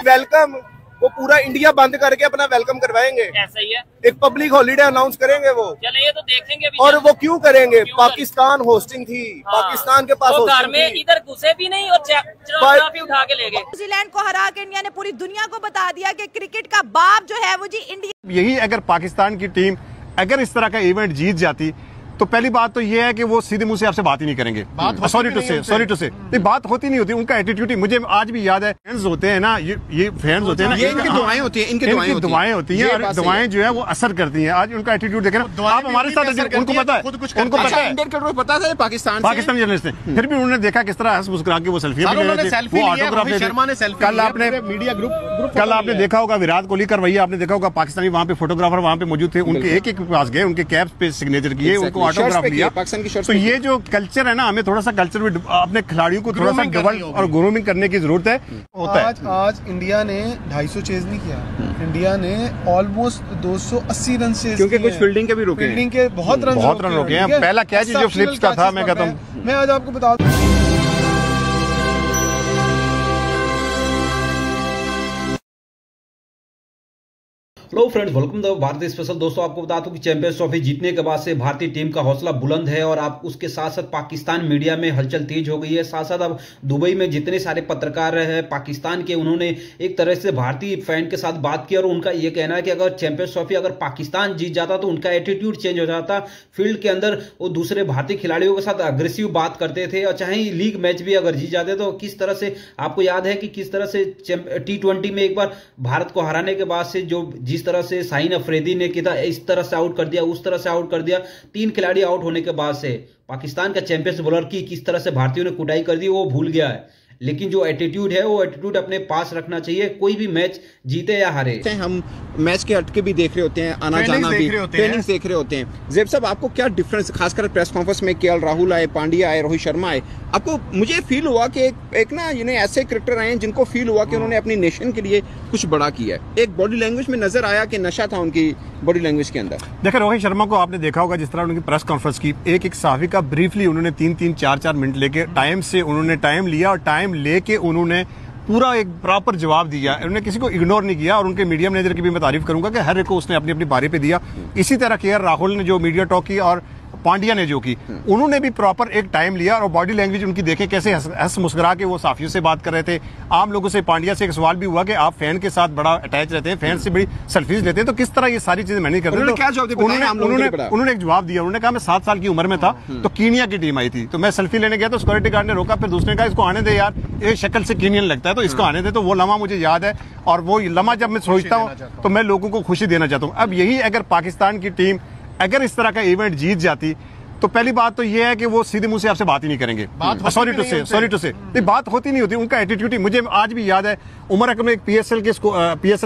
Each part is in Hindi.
वेलकम वो पूरा इंडिया बंद करके अपना वेलकम करवाएंगे। ऐसा ही है, एक पब्लिक हॉलीडे अनाउंस करेंगे वो। चले ये तो देखेंगे अभी। और वो क्यों करेंगे? पाकिस्तान होस्टिंग थी, पाकिस्तान के पास घर में इधर घुसे भी नहीं और ट्रॉफी उठा के ले गए। न्यूजीलैंड को हरा के इंडिया ने पूरी दुनिया को बता दिया कि क्रिकेट का बाप जो है वो जी इंडिया। यही अगर पाकिस्तान की टीम अगर इस तरह का इवेंट जीत जाती तो पहली बात तो ये है कि वो सीधे मुंह से आपसे बात ही नहीं करेंगे। सॉरी टू से बात होती नहीं होती, उनका एटीट्यूड ही मुझे आज भी याद है। फैंस होते हैं ना, ये फैंस होते हैं ना, ये इनकी दुआएं होती हैं, इनकी दुआएं होती हैं और दुआएं जो है वो असर करती हैं। आज उनका एटीट्यूड देखें ना, आप हमारे साथ, उनको पता है, उनको पता है इंडियन क्रिकेट पता था पाकिस्तान जर्नलिस्ट ने, फिर भी उन्होंने देखा किस तरह हंस मुस्कुरा के वो सेल्फी ले रहे थे, वो ऑटोग्राफ ले रहे थे। कल आपने मीडिया ग्रुप कल आपने देखा होगा विराट कोहली का रवैया, आपने देखा होगा पाकिस्तानी वहाँ पे फोटोग्राफर वहाँ पे मौजूद थे, उनके एक एक पास गए, उनके कैप पे सिग्नेचर किए, उनको ऑटोग्राफ लिया। तो ये जो कल्चर है ना, हमें थोड़ा सा कल्चर में अपने खिलाड़ियों को थोड़ा सा डेवलप और ग्रूमिंग करने की जरूरत है। आज इंडिया ने 250 चेज नहीं किया, इंडिया ने ऑलमोस्ट 280 रन चेज, क्योंकि कुछ फील्डिंग के भी रोके, फील्डिंग के बहुत रन रोके हैं। पहला कैच जो फ्लिप्स का था, मैं कहता हूँ, मैं आज आपको बता दूं। हेलो फ्रेंड्स, वेलकम टू भारतीय स्पेशल। दोस्तों आपको बता दूं कि चैंपियंस ट्रॉफी जीतने के बाद से भारतीय टीम का हौसला बुलंद है और आप उसके साथ साथ पाकिस्तान मीडिया में हलचल तेज हो गई है। साथ साथ अब दुबई में जितने सारे पत्रकार हैं पाकिस्तान के, उन्होंने एक तरह से भारतीय फैन के साथ बात की और उनका ये कहना है कि अगर चैंपियंस ट्रॉफी अगर पाकिस्तान जीत जाता तो उनका एटीट्यूड चेंज हो जाता। फील्ड के अंदर वो दूसरे भारतीय खिलाड़ियों के साथ अग्रेसिव बात करते थे और चाहे लीग मैच भी अगर जीत जाते तो किस तरह से, आपको याद है कि किस तरह से T20 में एक बार भारत को हराने के बाद से जो जिस तरह से शाहीन अफरीदी ने किया, इस तरह से आउट कर दिया, उस तरह से आउट कर दिया, 3 खिलाड़ी आउट होने के बाद से पाकिस्तान का चैंपियंस बॉलर की किस तरह से भारतीयों ने कुटाई कर दी वो भूल गया है। लेकिन जो एटीट्यूड है वो एटीट्यूड अपने पास रखना चाहिए, कोई भी मैच जीते या हारे। हम मैच के हटके भी देख रहे होते हैं, आना जाना भी, ट्रेनिंग देख रहे होते हैं। ज़ेब साहब, आपको क्या डिफरेंस, खासकर प्रेस कॉन्फ्रेंस में केएल राहुल आए, पांड्या आए, रोहित शर्मा आए, आपको मुझे फील हुआ कि एक ना ऐसे क्रिकेटर आए हैं जिनको फील हुआ कि उन्होंने अपनी नेशन के लिए कुछ बड़ा किया है। एक बॉडी लैंग्वेज में नजर आया कि नशा था उनकी बॉडी लैंग्वेज के अंदर। देखिए रोहित शर्मा को आपने देखा होगा जिस तरह उनकी प्रेस कॉन्फ्रेंस की, एक सहाफ़ी का ब्रीफली उन्होंने 3-3, 4-4 मिनट लेके उन्होंने टाइम लिया और टाइम लेके उन्होंने पूरा एक प्रॉपर जवाब दिया। उन्होंने किसी को इग्नोर नहीं किया और उनके मीडिया मैनेजर की भी मैं तारीफ करूंगा कि हर एक को उसने अपनी अपनी बारी पे दिया। इसी तरह केएल राहुल ने जो मीडिया टॉक की और पांड्या ने जो की, उन्होंने भी प्रॉपर एक टाइम लिया और बॉडी लैंग्वेज उनकी देखे कैसे हंस मुस्कुरा के वो साफियों से बात कर रहे थे। आम लोगों से पांड्या से एक सवाल भी हुआ कि आप फैन के साथ बड़ा अटैच रहते हैं, फैन से बड़ी सेल्फीज लेते हैं, तो किस तरह ये सारी चीजें मैनेज करते हैं। उन्होंने एक जवाब दिया, उन्होंने कहा मैं 7 साल की उम्र में था तो कीनिया की टीम आई थी, तो मैं सेल्फी लेने गया तो सिक्योरिटी गार्ड ने रोका, फिर दूसरे ने कहा इसको आने दे यार, ये शक्ल से कीनियन लगता है तो इसको आने दे। तो वो लम्हा मुझे याद है और वो लम्हा जब मैं सोचता हूँ तो मैं लोगों को खुशी देना चाहता हूँ। अब यही अगर पाकिस्तान की टीम अगर इस तरह का इवेंट जीत जाती तो पहली बात तो ये है कि वो सीधे मुंह से आपसे बात ही नहीं करेंगे। सॉरी टू से बात होती नहीं होती, उनका एटीट्यूड ही, मुझे आज भी याद है उमर अकमल एक पीएसएल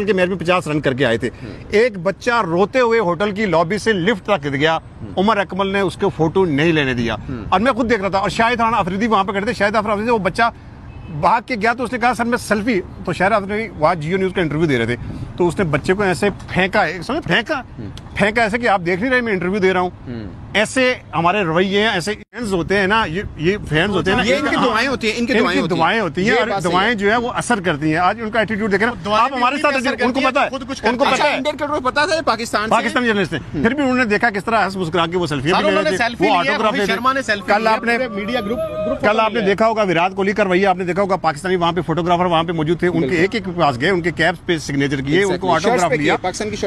के मैच में 50 रन करके आए थे। एक बच्चा रोते हुए होटल की लॉबी से लिफ्ट तक गया, उमर अकमल ने उसको फोटो नहीं लेने दिया और मैं खुद देख रहा था और शाहिद अफरीदी वहां पर खड़े थे। शाहिद अफरीदी, वो बच्चा भाग के गया तो उसने कहा सर मैं सेल्फी, तो शाहिद अफरीदी वहाँ जियो न्यूज का इंटरव्यू दे रहे थे तो उसने बच्चे को ऐसे फेंका ऐसे कि आप देख नहीं रहे मैं इंटरव्यू दे रहा हूँ। ऐसे हमारे रवैये हैं, ऐसे फैंस होते हैं ना, ये फैंस होते हैं ना, ये इनकी दुआएं होती हैं, इनकी दुआएं होती हैं और दुआएं जो है वो असर करती हैं। आज उनका एटीट्यूड देखें ना, आप हमारे साथ, उनको पता है, इंडियन क्रिकेट पता था पाकिस्तान जर्नलिस्ट ने, फिर भी उन्होंने देखा किस तरह हंस मुस्कुरा के वो सेल्फी ले रहे थे, वो ऑटोग्राफ ले रहे थे। कल आपने देखा होगा विराट कोहली का रवैया, आपने देखा होगा पाकिस्तानी वहाँ पे फोटोग्राफर वहाँ पे मौजूद थे, उनके एक एक पास गए, उनके कैप पे सिग्नेचर किए, उनको ऑटोग्राफ लिया।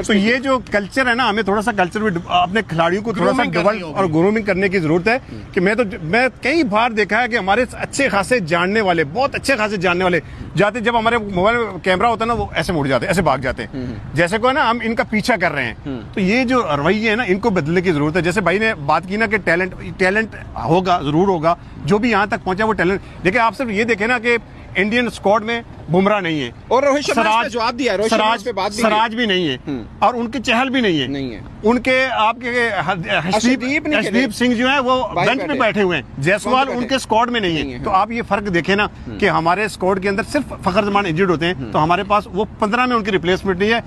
तो ये जो कल्चर है ना, हमें थोड़ा सा कल्चर में अपने खिलाड़ियों को थोड़ा सा डेवलप और ग्रूमिंग करने की जरूरत है। कि मैं कई बार देखा है कि हमारे अच्छे खासे जानने वाले, बहुत अच्छे खासे जानने वाले जाते, जब हमारे मोबाइल में कैमरा होता है ना वो ऐसे मुड़ जाते, ऐसे भाग जाते हैं, जैसे को है ना हम इनका पीछा कर रहे हैं। तो ये जो रवैये है ना, इनको बदलने की जरूरत है। जैसे भाई ने बात की ना कि टैलेंट होगा, जरूर होगा, जो भी यहाँ तक पहुंचा वो टैलेंट। देखिए आप सिर्फ ये देखें ना कि इंडियन स्क्वाड में बुमराह नहीं है और रोहित शर्मा ने जवाब दिया, सराज भी नहीं है और उनके चहल भी नहीं है, उनके आपके हर्षदीप सिंह जो है वो बेंच पे बैठे हुए हैं, जायसवाल उनके स्क्वाड में नहीं है। तो आप ये फर्क देखें ना कि हमारे स्क्वाड के अंदर सिर्फ फखर जमान इंजर्ड होते हैं, तो हमारे पास वो 15 में उनकी रिप्लेसमेंट नहीं है।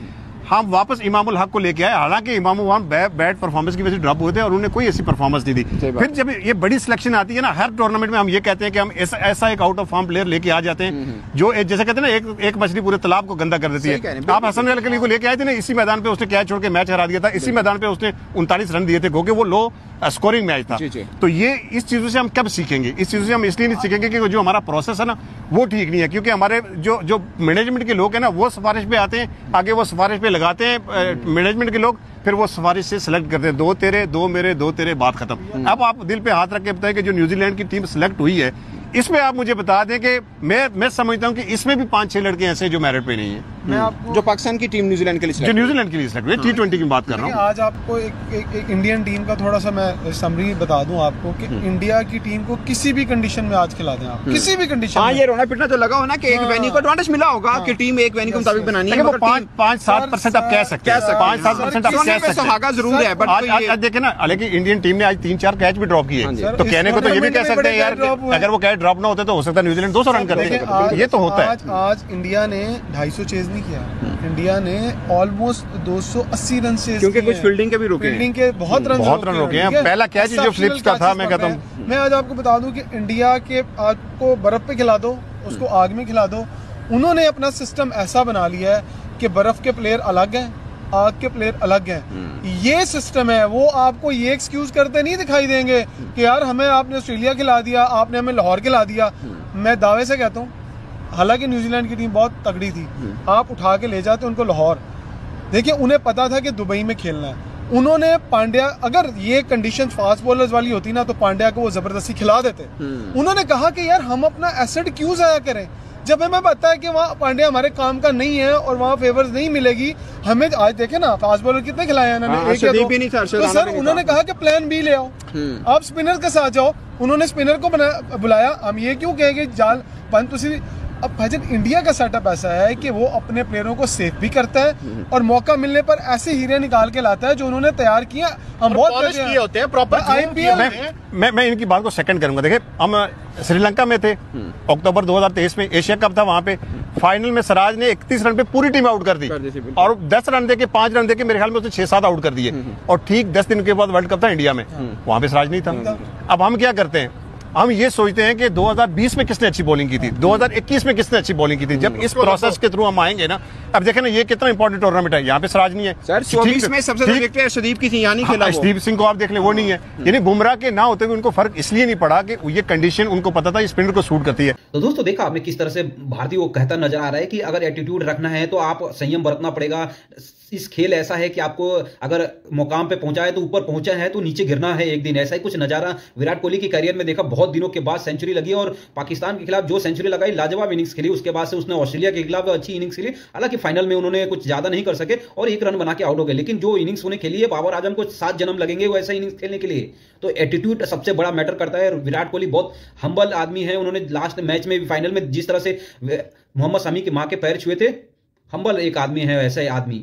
हम वापस इमामुल हक को लेके आए, हालांकि इमामुल हक बैड परफॉर्मेंस की वजह से ड्रॉप हुए थे और उन्होंने कोई ऐसी परफॉर्मेंस नहीं दी। फिर जब ये बड़ी सिलेक्शन आती है ना, हर टूर्नामेंट में हम ये कहते हैं कि हम ऐसा एक आउट ऑफ फॉर्म प्लेयर लेके आ जाते हैं जो जैसे कहते हैं ना, एक मछली पूरे तालाब को गंदा कर देती है। आप हसन अली को लेके आए थे ना, इसी मैदान पे उसने कैच छोड़ के मैच हरा दिया था, इसी मैदान पे उसने 39 रन दिए थे, क्योंकि वो लो स्कोरिंग मैच था। तो ये इस चीजों से हम कब सीखेंगे? इस चीजों से हम इसलिए नहीं सीखेंगे कि जो हमारा प्रोसेस है ना वो ठीक नहीं है, क्योंकि हमारे जो मैनेजमेंट के लोग हैं ना वो सिफारिश पे आते हैं, आगे वो सिफारिश पे लगाते हैं मैनेजमेंट के लोग, फिर वो सिफारिश से सिलेक्ट करते हैं, 2 तेरे 2 मेरे 2 तेरे, बात खत्म। अब आप दिल पे हाथ रख के बताएं कि जो न्यूजीलैंड की टीम सिलेक्ट हुई है, इसमें आप मुझे बता दें कि मैं समझता हूं कि इसमें भी 5-6 लड़के ऐसे जो मेरिट पे नहीं है। मैं आपको जो पाकिस्तान की टीम न्यूजीलैंड के लिए जो न्यूजीलैंड के लिए सिलेक्ट हुई, T20 की बात कर रहा हूँ। आज आपको एक इंडियन टीम का थोड़ा सा मैं समरी बता दूं आपको कि इंडिया की टीम को किसी भी कंडीशन में आज खिला दें आप, किसी भी कंडीशन में। ये रोना पिटना तो लगा हो ना कि एक वेन्यू को एडवांटेज मिला होगा कि टीम एक वेन्यू के मुताबिक बनानी है, 5-7% आप कह सकते हैं, 5-7% आप कह सकते हैं, जरूर है। बट आज देखे ना, हालांकि इंडियन टीम ने आज 3-4 कैच भी ड्रॉप किए, तो कहने को तो ये भी कह सकते हैं यार, अगर वो कैच ड्रॉप ना होते तो हो सकता है न्यूजीलैंड 200 रन करते, ये तो होता है। आज इंडिया ने 250 चेज नहीं किया, इंडिया ने ऑलमोस्ट 280 रन से, क्योंकि कुछ फील्डिंग के भी रुके, फील्डिंग के बहुत रन रोके हैं। पहला कैच जो फ्लिप्स का था, मैं कहता हूँ, मैं आज आपको बता दूं कि इंडिया के आपको बर्फ पे खिला दो, उसको आग में खिला दो। उन्होंने अपना सिस्टम ऐसा बना लिया है कि बर्फ के प्लेयर अलग हैं, आग के प्लेयर अलग हैं। ये सिस्टम है, वो आपको ये एक्सक्यूज करते नहीं दिखाई देंगे कि यार हमें आपने ऑस्ट्रेलिया खिला दिया, आपने हमें लाहौर खिला दिया। मैं दावे से कहता हूँ, हालांकि न्यूजीलैंड की टीम बहुत तगड़ी थी, आप उठा के ले जाते उनको लाहौर। देखिए उन्हें पता था कि दुबई में खेलना है, उन्होंने पांड्या, अगर ये कंडीशन फास्ट बॉलर्स वाली होती ना तो पांड्या को वो जबरदस्ती खिला देते। उन्होंने कहा कि यार हम अपना एसेट क्यों जाया करें, जब हमें पता है कि वहाँ पांड्या हमारे काम का नहीं है और वहाँ फेवर्स नहीं मिलेगी हमें। आज देखे ना फास्ट बॉलर कितने खिलाए हैं उन्होंने, एक या दो। तो सर उन्होंने कहा कि प्लान बी ले आओ, आप स्पिनर के साथ जाओ। उन्होंने स्पिनर को बुलाया। हम ये क्यों कहेंगे जाल बंद तुसी। अब भाईजान इंडिया का सेटअप ऐसा है कि वो अपने प्लेयरों को सेफ भी करता है और मौका मिलने पर ऐसे हीरे निकाल के लाता है जो उन्होंने तैयार किया। हम बहुत किए होते हैं प्रॉपर IPL। मैं इनकी बात को सेकंड करूंगा। देखिए हम श्रीलंका में थे अक्टूबर 2023 में, एशिया कप था, वहां पे फाइनल में सिराज ने 31 रन पे पूरी टीम आउट कर दी और 10 रन देके 5 रन देके मेरे ख्याल में उसने 6-7 आउट कर दिए। और ठीक 10 दिन के बाद वर्ल्ड कप था इंडिया में, वहां पे सिराज नहीं था। अब हम क्या करते हैं, हम ये सोचते हैं कि 2020 में किसने अच्छी बॉलिंग की थी, 2021 में किसने अच्छी बॉलिंग की थी। जब इस प्रोसेस के थ्रू हम आएंगे ना, अब देखें ना ये कितना इंपॉर्टेंट टूर्नामेंट है, यहाँ पे सिराज नहीं है सर। 24 में सबसे ज्यादा विकेट अर्शदीप की थी, यानी खेला अर्शदीप सिंह को आप देख ले, वो नहीं है। यानी बुमराह के ना होते हुए उनको फर्क इसलिए नहीं पड़ा कि ये कंडीशन उनको पता था स्पिनर को सूट करती है। तो दोस्तों देखा आपने किस तरह से भारतीय वो कहता नजर आ रहा है कि अगर एटीट्यूड रखना है तो आप संयम बरतना पड़ेगा। इस खेल ऐसा है कि आपको अगर मुकाम पे पहुंचा है तो ऊपर पहुंचा है तो नीचे गिरना है एक दिन। ऐसा ही कुछ नजारा विराट कोहली के करियर में देखा। बहुत दिनों के बाद सेंचुरी लगी और पाकिस्तान के खिलाफ जो सेंचुरी लगाई, लाजवाब इनिंग्स खेली। उसके बाद से उसने ऑस्ट्रेलिया के खिलाफ अच्छी इनिंग्स खेली। हालांकि फाइनल में उन्होंने कुछ ज्यादा नहीं कर सके और 1 रन बना के आउट हो गए। लेकिन जो इनिंग्स उन्हें खेली है, बाबर आजम को 7 जन्म लगेंगे वैसा इनिंग्स खेलने के लिए। तो एटीट्यूड सबसे बड़ा मैटर करता है। विराट कोहली बहुत हम्बल आदमी है। उन्होंने लास्ट मैच में फाइनल में जिस तरह से मोहम्मद शमी की मां के पैर छुए थे, हम्बल एक आदमी है, ऐसा आदमी।